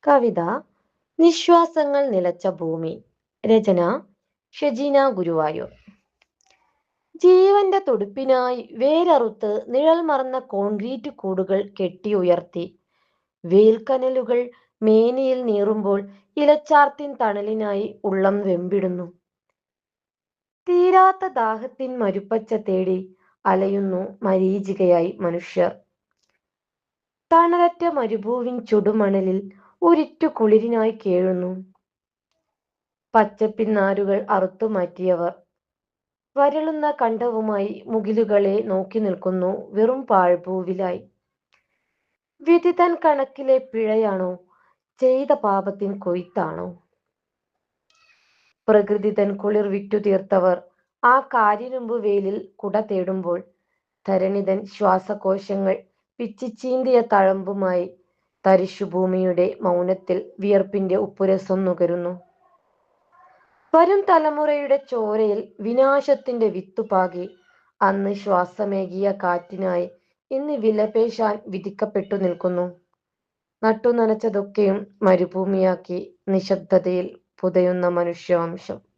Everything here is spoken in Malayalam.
കവിത നിശ്വാസങ്ങൾ നിലച്ച ഭൂമി. രചന ഷെജീന ഗുരുവായൂർ. ജീവന്റെ തുടിപ്പിനായി വേരറുത്ത് നിഴൽ മറന്ന കോൺക്രീറ്റ് കൂടുകൾ കെട്ടി ഉയർത്തി. വേൽക്കനലുകൾ മേനിയിൽ നീറുമ്പോൾ ഇലച്ചാർത്തിൻ തണലിനായി ഉള്ളം വെമ്പിടുന്നു. തീരാത്ത ദാഹത്തിൻ മരുപ്പച്ച തേടി അലയുന്നു മരീചികയായി മനുഷ്യർ. തണലറ്റ മരുഭൂവിൻ ചുടുമണലിൽ ഒരിറ്റു കുളിരിനായി കേഴുന്നു. പച്ചപ്പിൻ നാരുകൾ അറുത്തുമാറ്റിയവർ വരളുന്ന കണ്ഠവുമായി മുകിലുകളെ നോക്കി നിൽക്കുന്നു വെറും പാഴ്ഭൂവിലായി. വിധി തൻ കണക്കിലെ പിഴയാണോ, ചെയ്ത പാപത്തിൻ കൊയ്ത്താണോ? പ്രകൃതി തൻ കുളിർ വിറ്റു തീർത്തവർ ആ കാരിരുമ്പു വെയിലിൽ കുട തേടുമ്പോൾ ധരണിതൻ ശ്വാസകോശങ്ങൾ പിച്ചിച്ചീന്തിയ തഴമ്പുമായി തരിശുഭൂമിയുടെ മൗനത്തിൽ വിയർപ്പിന്റെ ഉപ്പുരസം നുകരുന്നു. വരും തലമുറയുടെ ചോരയിൽ വിനാശത്തിന്റെ വിത്തുപാകി അന്ന് ശ്വാസമേകിയ കാറ്റിനായി ഇന്ന് വിലപേശാൻ വിധിക്കപ്പെട്ടു നിൽക്കുന്നു. നട്ടുനനച്ചതൊക്കെയും മരുഭൂമിയാക്കി നിശബ്ദതയിൽ പുതയുന്ന മനുഷ്യവംശം.